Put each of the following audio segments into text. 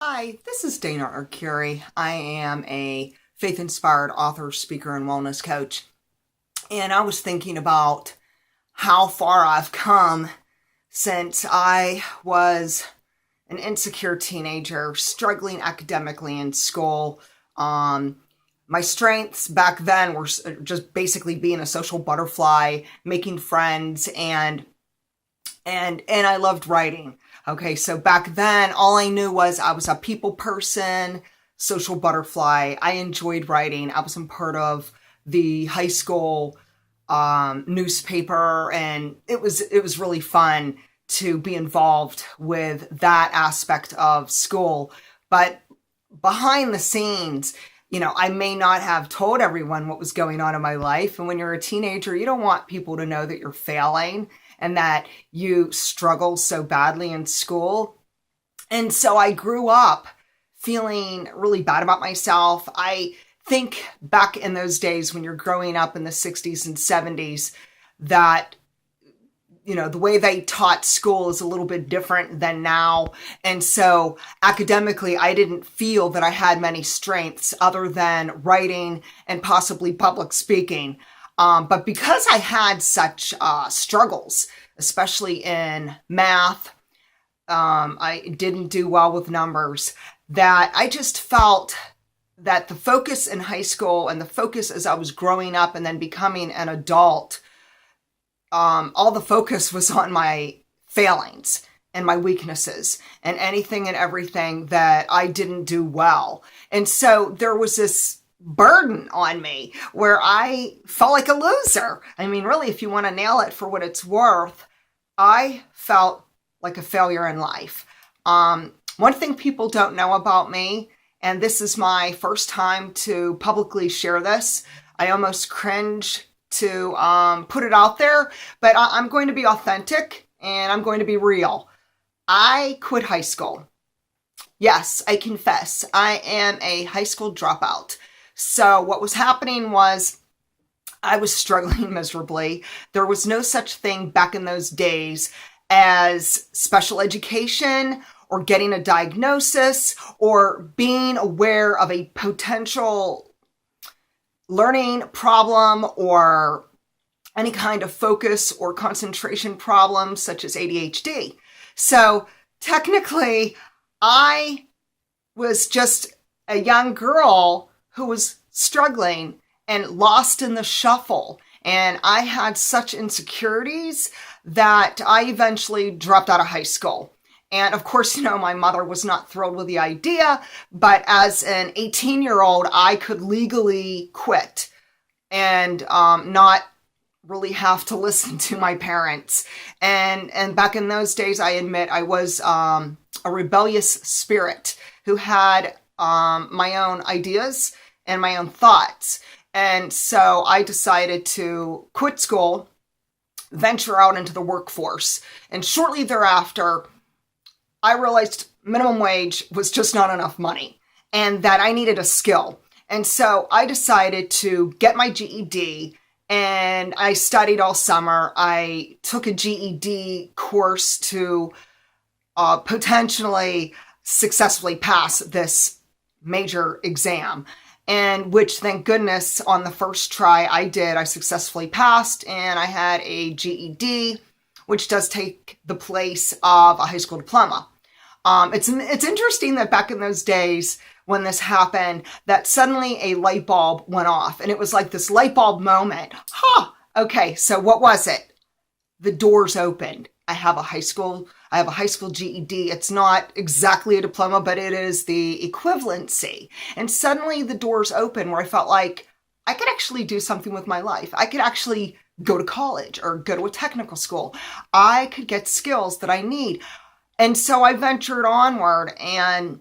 Hi, this is Dana Arcuri. I am a faith-inspired author, speaker, and wellness coach. And I was thinking about how far I've come since I was an insecure teenager, struggling academically in school. My strengths back then were just basically being a social butterfly, making friends, and I loved writing. Okay, so back then, all I knew was I was a people person, social butterfly. I enjoyed writing. I was a part of the high school newspaper, and it was really fun to be involved with that aspect of school. But behind the scenes, I may not have told everyone what was going on in my life. And when you're a teenager, you don't want people to know that you're failing and that you struggle so badly in school. And so I grew up feeling really bad about myself. I think back in those days when you're growing up in the 60s and 70s, that the way they taught school is a little bit different than now. And so academically, I didn't feel that I had many strengths other than writing and possibly public speaking. But because I had such struggles, especially in math, I didn't do well with numbers, that I just felt that the focus in high school and the focus as I was growing up and then becoming an adult, all the focus was on my failings and my weaknesses and anything and everything that I didn't do well. And so there was this burden on me where I felt like a loser. I mean, really, if you want to nail it for what it's worth, I felt like a failure in life. One thing people don't know about me, and this is my first time to publicly share this, I almost cringe to put it out there, but I'm going to be authentic and I'm going to be real. I quit high school. Yes, I confess, I am a high school dropout. So what was happening was I was struggling miserably. There was no such thing back in those days as special education or getting a diagnosis or being aware of a potential learning problem or any kind of focus or concentration problems such as ADHD. So technically, I was just a young girl who was struggling and lost in the shuffle. And I had such insecurities that I eventually dropped out of high school. And of course, my mother was not thrilled with the idea, but as an 18-year-old, I could legally quit and not really have to listen to my parents. And back in those days, I admit I was a rebellious spirit who had my own ideas and my own thoughts. And so I decided to quit school, venture out into the workforce. And shortly thereafter, I realized minimum wage was just not enough money and that I needed a skill. And so I decided to get my GED and I studied all summer. I took a GED course to potentially successfully pass this major exam, and which, thank goodness, on the first try I did, I successfully passed, and I had a GED, which does take the place of a high school diploma. It's interesting that back in those days when this happened, that suddenly a light bulb went off, and it was like this light bulb moment. Okay, so what was it? The doors opened. I have a high school GED. It's not exactly a diploma, but it is the equivalency. And suddenly the doors open where I felt like I could actually do something with my life. I could actually go to college or go to a technical school. I could get skills that I need. And so I ventured onward, and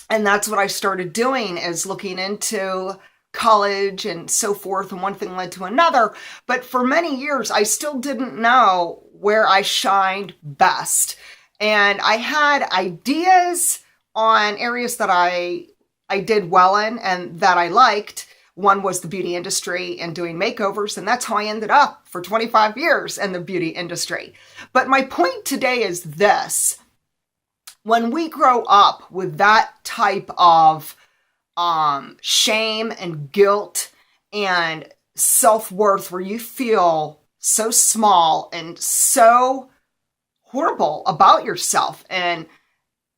that's what I started doing, is looking into college and so forth, and one thing led to another. But for many years, I still didn't know where I shined best. And I had ideas on areas that I did well in and that I liked. One was the beauty industry and doing makeovers, and that's how I ended up for 25 years in the beauty industry. But my point today is this. When we grow up with that type of shame and guilt and self-worth, where you feel so small and so horrible about yourself, and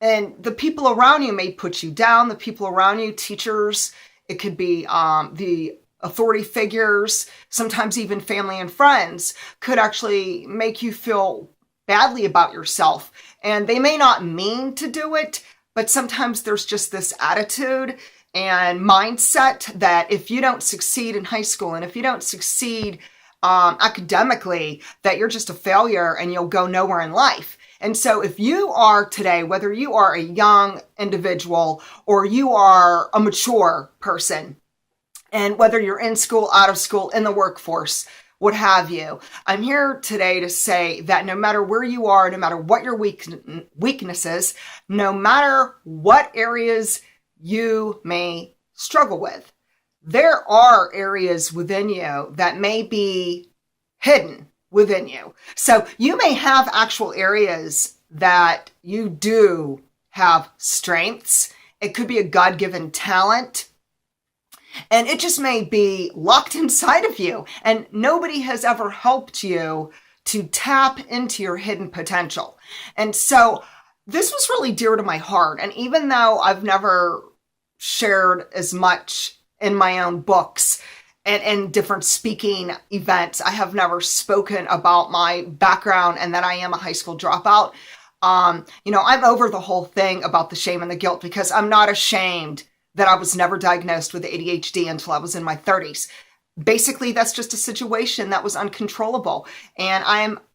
the people around you may put you down, the people around you, teachers, it could be the authority figures, sometimes even family and friends, could actually make you feel badly about yourself. And they may not mean to do it, but sometimes there's just this attitude and mindset that if you don't succeed in high school and if you don't succeed academically, that you're just a failure and you'll go nowhere in life. And so if you are today, whether you are a young individual or you are a mature person, and whether you're in school, out of school, in the workforce, what have you, I'm here today to say that no matter where you are, no matter what your weaknesses, no matter what areas you may struggle with, there are areas within you that may be hidden within you. So you may have actual areas that you do have strengths. It could be a God-given talent, and it just may be locked inside of you, and nobody has ever helped you to tap into your hidden potential. And so this was really dear to my heart. And even though I've never shared as much in my own books and in different speaking events, I have never spoken about my background and that I am a high school dropout. I'm over the whole thing about the shame and the guilt, because I'm not ashamed that I was never diagnosed with ADHD until I was in my 30s. Basically, that's just a situation that was uncontrollable. And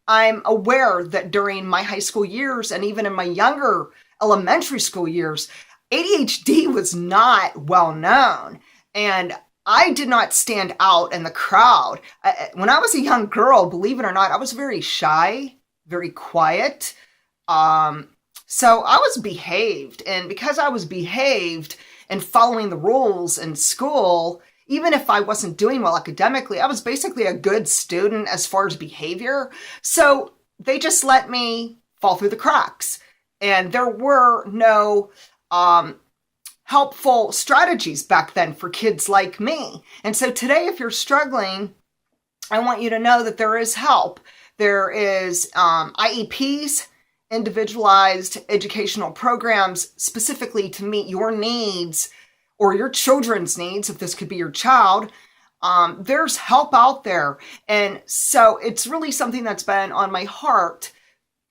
I'm aware that during my high school years and even in my younger elementary school years, ADHD was not well known. And I did not stand out in the crowd. When I was a young girl, believe it or not, I was very shy, very quiet. So I was behaved. And because I was behaved and following the rules in school, even if I wasn't doing well academically, I was basically a good student as far as behavior. So they just let me fall through the cracks. And there were no helpful strategies back then for kids like me. And so today, if you're struggling, I want you to know that there is help. There is IEPs, individualized educational programs, specifically to meet your needs or your children's needs, if this could be your child. There's help out there. And so it's really something that's been on my heart.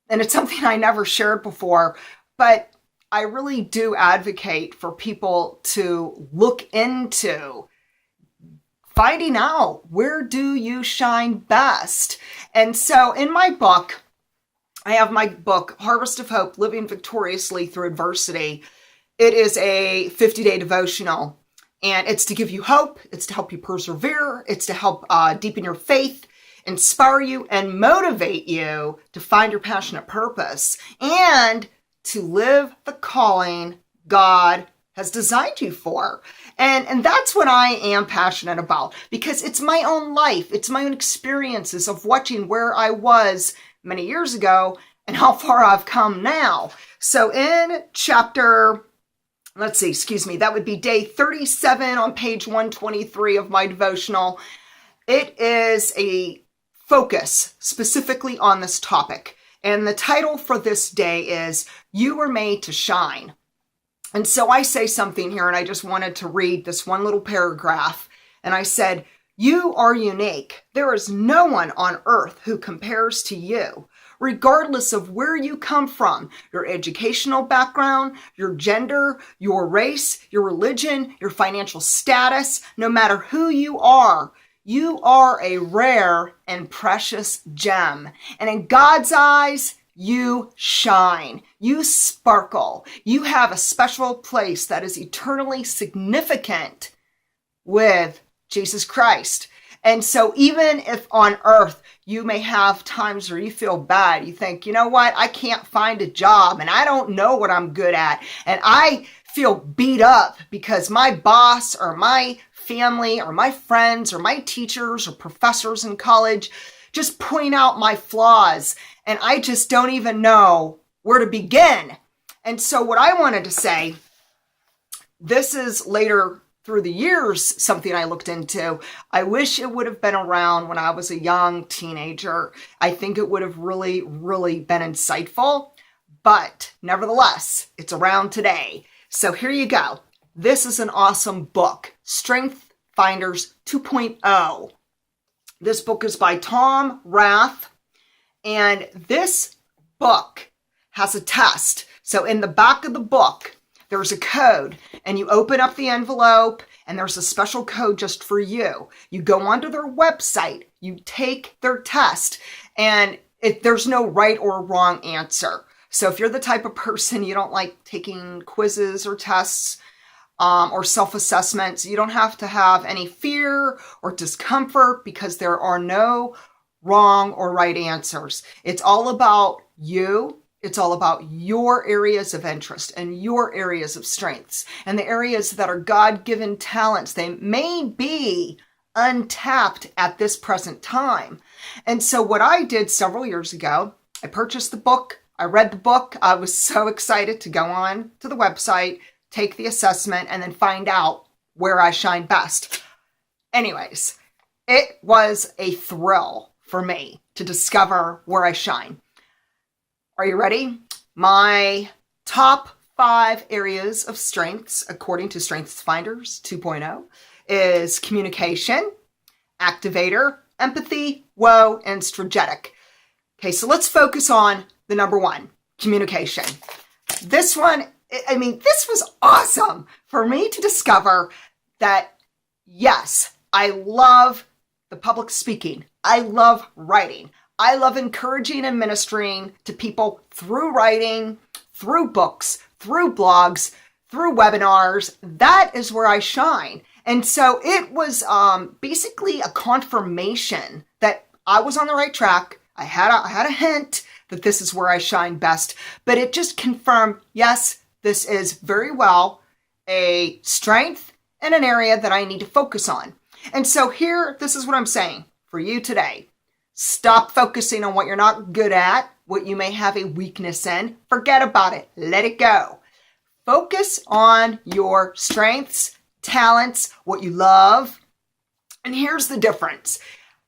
And it's something I never shared before, but I really do advocate for people to look into finding out, where do you shine best? And so in my book, I have my book, Harvest of Hope, Living Victoriously Through Adversity. It is a 50-day devotional, and it's to give you hope. It's to help you persevere. It's to help deepen your faith, inspire you, and motivate you to find your passionate purpose and to live the calling God has designed you for. And that's what I am passionate about, because it's my own life. It's my own experiences of watching where I was many years ago and how far I've come now. So in chapter, that would be day 37 on page 123 of my devotional. It is a focus specifically on this topic. And the title for this day is, You Were Made to Shine. And so I say something here, and I just wanted to read this one little paragraph. And I said, you are unique. There is no one on earth who compares to you, regardless of where you come from, your educational background, your gender, your race, your religion, your financial status. No matter who you are a rare and precious gem. And in God's eyes, you shine. You sparkle. You have a special place that is eternally significant with Jesus Christ. And so even if on earth you may have times where you feel bad, you think, you know what, I can't find a job and I don't know what I'm good at. And I feel beat up because my boss or my family or my friends or my teachers or professors in college just point out my flaws, and I just don't even know where to begin. And so what I wanted to say, this is later through the years something I looked into. I wish it would have been around when I was a young teenager. I think it would have really, really been insightful. But nevertheless, it's around today. So here you go. This is an awesome book, Strength Finders 2.0. This book is by Tom Rath. And this book has a test. So in the back of the book, there's a code, and you open up the envelope, and there's a special code just for you. You go onto their website, you take their test, and there's no right or wrong answer. So if you're the type of person you don't like taking quizzes or tests or self-assessments, you don't have to have any fear or discomfort because there are no wrong or right answers. It's all about you. It's all about your areas of interest and your areas of strengths and the areas that are God-given talents. They may be untapped at this present time. And so what I did several years ago, I purchased the book. I read the book. I was so excited to go on to the website, take the assessment, and then find out where I shine best. Anyways, it was a thrill for me to discover where I shine. Are you ready? My top 5 areas of strengths, according to Strengths Finders 2.0, is communication, activator, empathy, woe, and strategic. Okay, so let's focus on the number 1, communication. This one, this was awesome for me to discover that, yes, I love the public speaking. I love writing. I love encouraging and ministering to people through writing, through books, through blogs, through webinars. That is where I shine. And so it was basically a confirmation that I was on the right track. I had a hint that this is where I shine best, but it just confirmed, yes, this is very well a strength and an area that I need to focus on. And so here, this is what I'm saying for you today. Stop focusing on what you're not good at, what you may have a weakness in. Forget about it. Let it go. Focus on your strengths, talents, what you love. And here's the difference.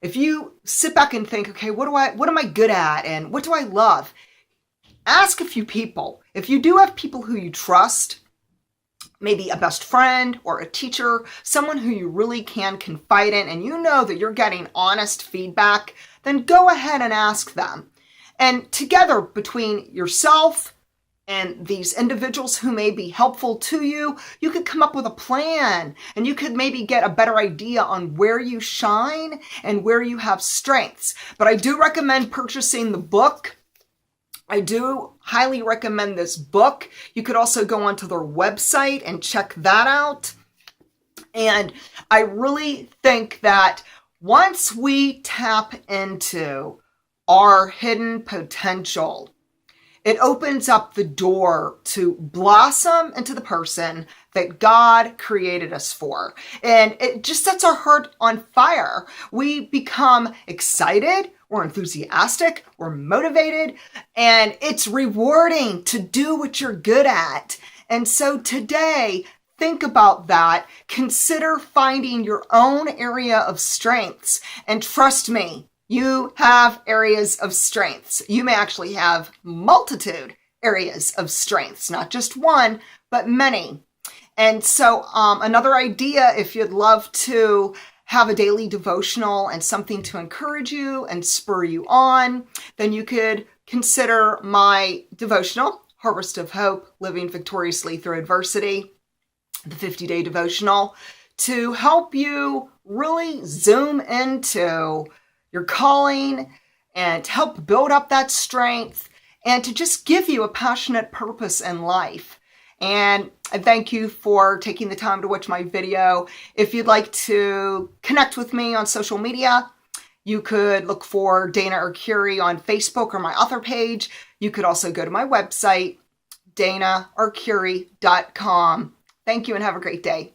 If you sit back and think, okay, what am I good at and what do I love? Ask a few people. If you do have people who you trust, maybe a best friend or a teacher, someone who you really can confide in, and you know that you're getting honest feedback, then go ahead and ask them. And together, between yourself and these individuals who may be helpful to you, you could come up with a plan, and you could maybe get a better idea on where you shine and where you have strengths. But I do recommend purchasing the book. I do highly recommend this book. You could also go onto their website and check that out. And I really think that once we tap into our hidden potential, it opens up the door to blossom into the person that God created us for. And it just sets our heart on fire. We become excited, we're enthusiastic, we're motivated, and it's rewarding to do what you're good at. And so today, think about that. Consider finding your own area of strengths. And trust me, you have areas of strengths. You may actually have multitude areas of strengths, not just one, but many. And so another idea, if you'd love to have a daily devotional and something to encourage you and spur you on, then you could consider my devotional, Harvest of Hope, Living Victoriously Through Adversity, the 50-day devotional, to help you really zoom into your calling and to help build up that strength and to just give you a passionate purpose in life. And I thank you for taking the time to watch my video. If you'd like to connect with me on social media, you could look for Dana Arcuri on Facebook or my author page. You could also go to my website, danaarcuri.com. Thank you and have a great day.